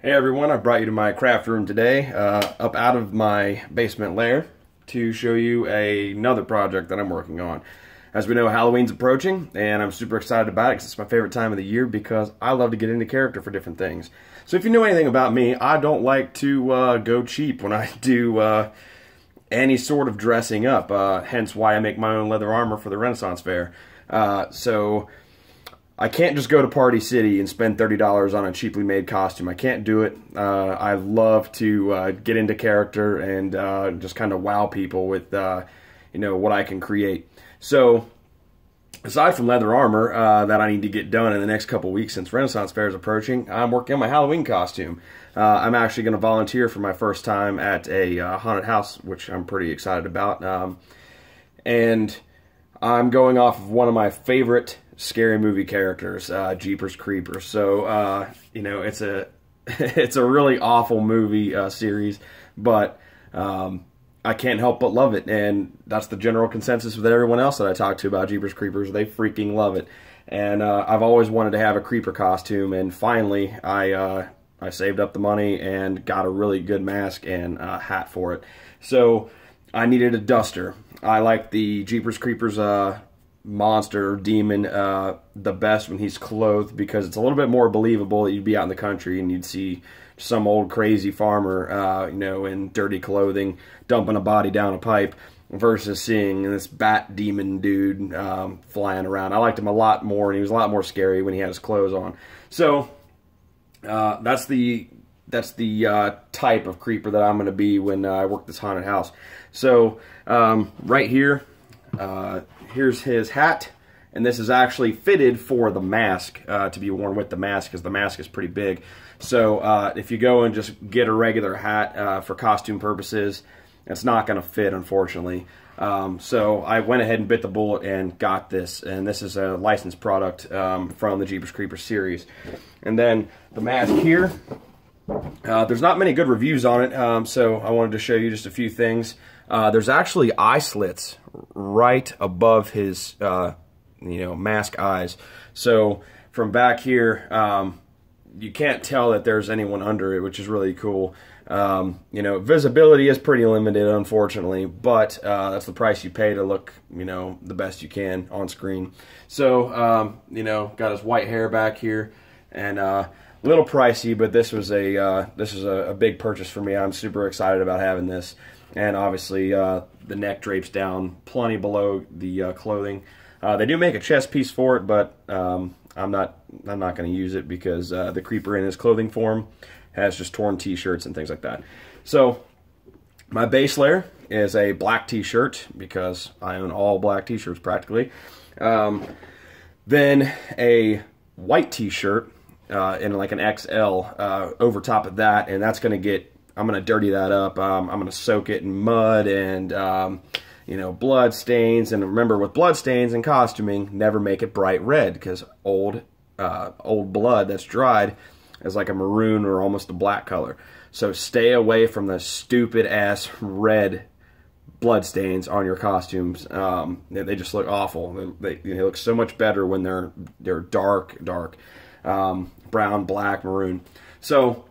Hey everyone, I brought you to my craft room today, up out of my basement lair to show you another project that I'm working on. As we know, Halloween's approaching, and I'm super excited about it because it's my favorite time of the year because I love to get into character for different things. So if you know anything about me, I don't like to go cheap when I do any sort of dressing up, hence why I make my own leather armor for the Renaissance Fair. So I can't just go to Party City and spend $30 on a cheaply made costume. I can't do it. I love to get into character and just kind of wow people with you know, what I can create. So aside from leather armor that I need to get done in the next couple weeks since Renaissance Fair is approaching, I'm working on my Halloween costume. I'm actually going to volunteer for my first time at a haunted house, which I'm pretty excited about. And I'm going off of one of my favorite scary movie characters, Jeepers Creepers. So you know, it's a it's a really awful movie series, but I can't help but love it, and that's the general consensus with everyone else that I talk to about Jeepers Creepers. They freaking love it, and I've always wanted to have a creeper costume, and finally I saved up the money and got a really good mask and hat for it. So I needed a duster. I like the Jeepers Creepers monster or demon the best when he's clothed, because it's a little bit more believable that you'd be out in the country and you'd see some old crazy farmer you know, in dirty clothing dumping a body down a pipe versus seeing this bat demon dude flying around. I liked him a lot more, and he was a lot more scary when he had his clothes on. So that's the type of creeper that I'm going to be when I work this haunted house. So right here, here's his hat, and this is actually fitted for the mask to be worn with the mask, because the mask is pretty big. So if you go and just get a regular hat for costume purposes, it's not going to fit, unfortunately. So I went ahead and bit the bullet and got this, and this is a licensed product from the Jeepers Creepers series. And then the mask here, there's not many good reviews on it, so I wanted to show you just a few things. There's actually eye slits right above his you know, mask eyes. So from back here, you can't tell that there's anyone under it, which is really cool. You know, visibility is pretty limited, unfortunately, but that's the price you pay to look, you know, the best you can on screen. So you know, got his white hair back here, and a little pricey, but this was a big purchase for me. I'm super excited about having this, and obviously the neck drapes down plenty below the clothing. They do make a chest piece for it, but I'm not going to use it because the creeper in his clothing form has just torn t-shirts and things like that. So my base layer is a black t-shirt, because I own all black t-shirts practically. Then a white t-shirt in like an XL over top of that, and that's going to get, I'm going to dirty that up. I'm going to soak it in mud and you know, blood stains. And remember, with blood stains and costuming, never make it bright red, because old blood that's dried is like a maroon or almost a black color. So stay away from the stupid ass red blood stains on your costumes. They just look awful. They look so much better when they're dark brown, black, maroon. So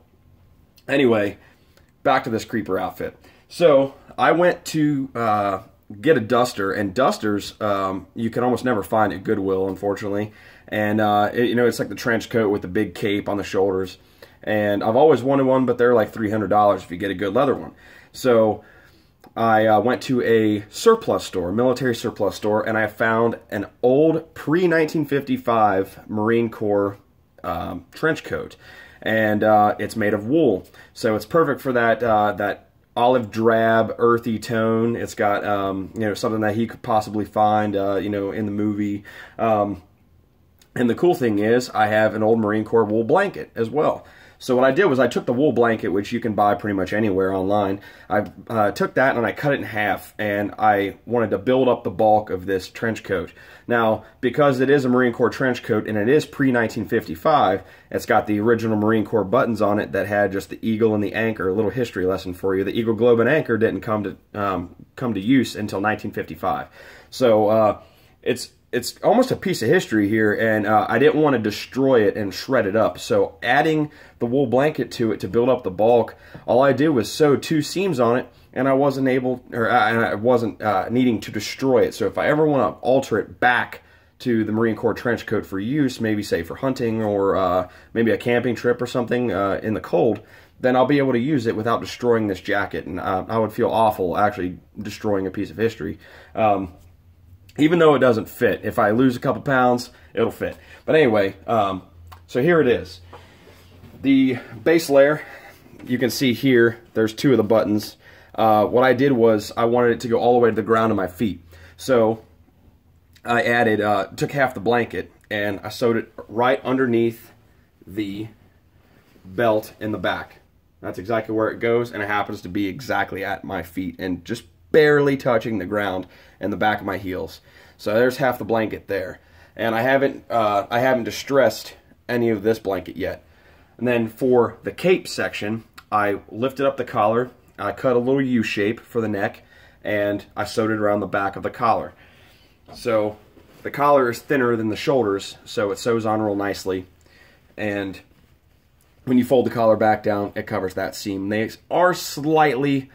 anyway, back to this creeper outfit. So I went to get a duster, and dusters you can almost never find at Goodwill, unfortunately. And you know, it's like the trench coat with the big cape on the shoulders, and I've always wanted one, but they're like $300 if you get a good leather one. So I went to a surplus store, military surplus store, and I found an old pre-1955 Marine Corps trench coat, and it's made of wool, so it's perfect for that olive drab, earthy tone. It's got you know, something that he could possibly find you know, in the movie. And the cool thing is, I have an old Marine Corps wool blanket as well. So what I did was I took the wool blanket, which you can buy pretty much anywhere online. I took that and I cut it in half, and I wanted to build up the bulk of this trench coat. Now, because it is a Marine Corps trench coat and it is pre-1955, it's got the original Marine Corps buttons on it that had just the eagle and the anchor. A little history lesson for you. The eagle, globe, and anchor didn't come to use until 1955. So it's it's almost a piece of history here, and I didn't want to destroy it and shred it up. So adding the wool blanket to it to build up the bulk, all I did was sew 2 seams on it, and I wasn't able, or I wasn't needing to destroy it. So if I ever want to alter it back to the Marine Corps trench coat for use, maybe say for hunting or maybe a camping trip or something in the cold, then I'll be able to use it without destroying this jacket. And I would feel awful actually destroying a piece of history. Even though it doesn't fit. If I lose a couple pounds, it'll fit. But anyway, so here it is. The base layer, you can see here, there's 2 of the buttons. What I did was I wanted it to go all the way to the ground of my feet. So I added, took half the blanket and I sewed it right underneath the belt in the back. That's exactly where it goes, and it happens to be exactly at my feet and just barely touching the ground and the back of my heels. So there's half the blanket there. And I haven't distressed any of this blanket yet. And then for the cape section, I lifted up the collar, I cut a little U shape for the neck, and I sewed it around the back of the collar. So the collar is thinner than the shoulders, so it sews on real nicely. And when you fold the collar back down, it covers that seam. They are slightly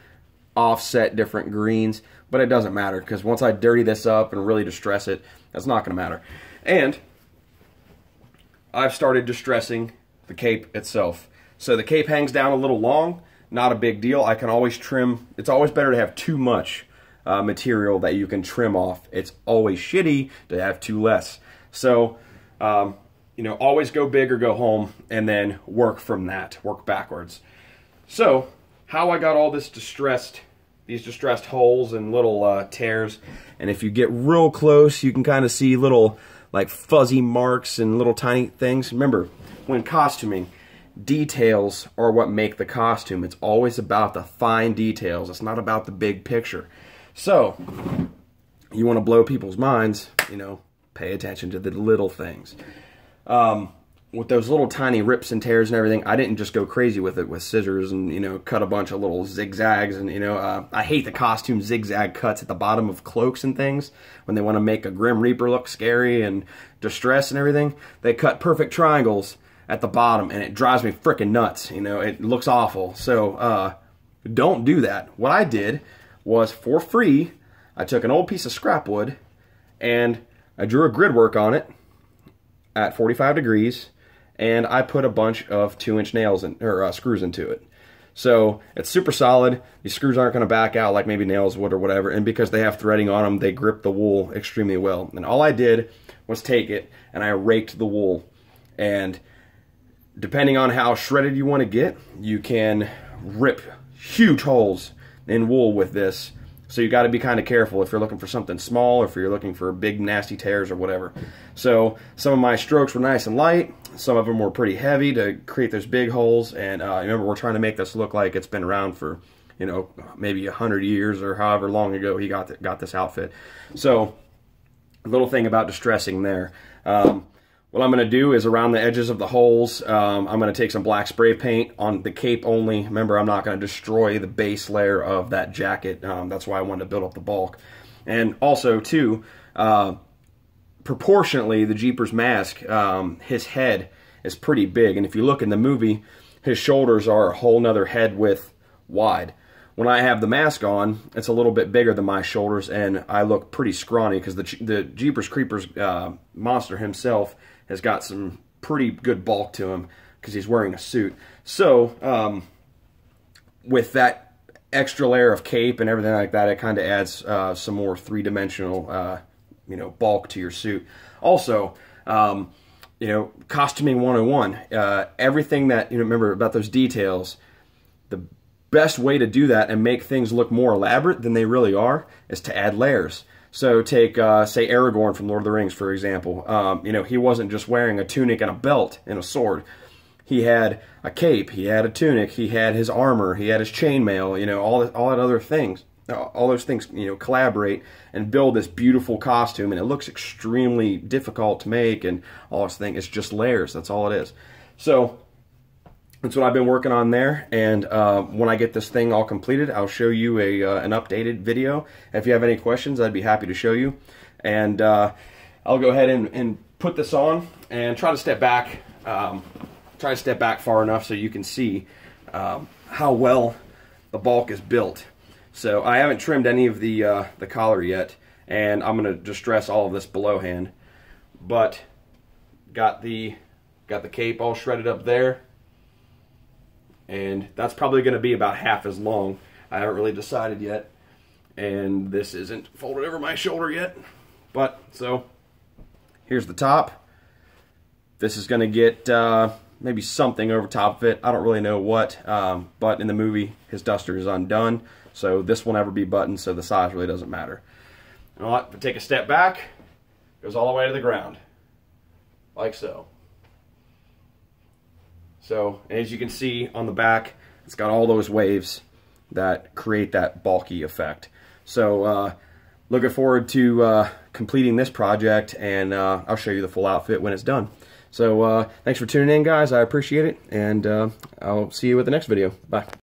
offset different greens, but it doesn't matter because once I dirty this up and really distress it, that's not going to matter. And I've started distressing the cape itself. So the cape hangs down a little long, not a big deal. I can always trim. It's always better to have too much material that you can trim off. It's always shitty to have too less. So you know, always go big or go home, and then work from that, work backwards. So, how I got all this distressed, these distressed holes and little tears, and if you get real close, you can kind of see little, like, fuzzy marks and little tiny things. Remember, when costuming, details are what make the costume. It's always about the fine details. It's not about the big picture. So, you want to blow people's minds, you know, pay attention to the little things. With those little tiny rips and tears and everything, I didn't just go crazy with it with scissors and, you know, cut a bunch of little zigzags and, you know, I hate the costume zigzag cuts at the bottom of cloaks and things when they want to make a Grim Reaper look scary and distress and everything. They cut perfect triangles at the bottom and it drives me freaking nuts, you know, it looks awful. So, don't do that. What I did was, for free, I took an old piece of scrap wood and I drew a grid work on it at 45 degrees, and I put a bunch of 2-inch nails in, or screws into it. So it's super solid. These screws aren't going to back out like maybe nails would or whatever, and because they have threading on them, they grip the wool extremely well. And all I did was take it and I raked the wool, and depending on how shredded you want to get, you can rip huge holes in wool with this. So you got to be kind of careful if you're looking for something small or if you're looking for big nasty tears or whatever. So some of my strokes were nice and light. Some of them were pretty heavy to create those big holes. And remember, we're trying to make this look like it's been around for, you know, maybe 100 years or however long ago he got this outfit. So a little thing about distressing there. What I'm going to do is around the edges of the holes, I'm going to take some black spray paint on the cape only. Remember, I'm not going to destroy the base layer of that jacket. That's why I wanted to build up the bulk. And also, too, proportionately, the Jeepers mask, his head is pretty big. And if you look in the movie, his shoulders are a whole nother head width wide. When I have the mask on, it's a little bit bigger than my shoulders, and I look pretty scrawny because the Jeepers Creepers monster himself has got some pretty good bulk to him because he's wearing a suit. So, with that extra layer of cape and everything like that, it kind of adds some more three-dimensional, you know, bulk to your suit. Also, you know, costuming 101. Everything that, you know, remember about those details, the best way to do that and make things look more elaborate than they really are is to add layers. So take, say, Aragorn from Lord of the Rings, for example. You know, he wasn't just wearing a tunic and a belt and a sword. He had a cape, he had a tunic, he had his armor, he had his chainmail, you know, all that other things. All those things, you know, collaborate and build this beautiful costume, and it looks extremely difficult to make and all this thing. It's just layers, that's all it is. So that's what I've been working on there, and when I get this thing all completed, I'll show you an updated video. If you have any questions, I'd be happy to show you. And I'll go ahead and put this on and try to step back. Try to step back far enough so you can see how well the bulk is built. So I haven't trimmed any of the collar yet, and I'm going to distress all of this below hand. But got the cape all shredded up there, and that's probably going to be about half as long. I haven't really decided yet, and this isn't folded over my shoulder yet. But so here's the top. This is going to get maybe something over top of it. I don't really know what, but in the movie his duster is undone, so this will never be buttoned, so the size really doesn't matter. You know what? If I take a step back, it goes all the way to the ground, like so. So as you can see on the back, it's got all those waves that create that bulky effect. So looking forward to completing this project, and I'll show you the full outfit when it's done. So thanks for tuning in, guys. I appreciate it, and I'll see you with the next video. Bye.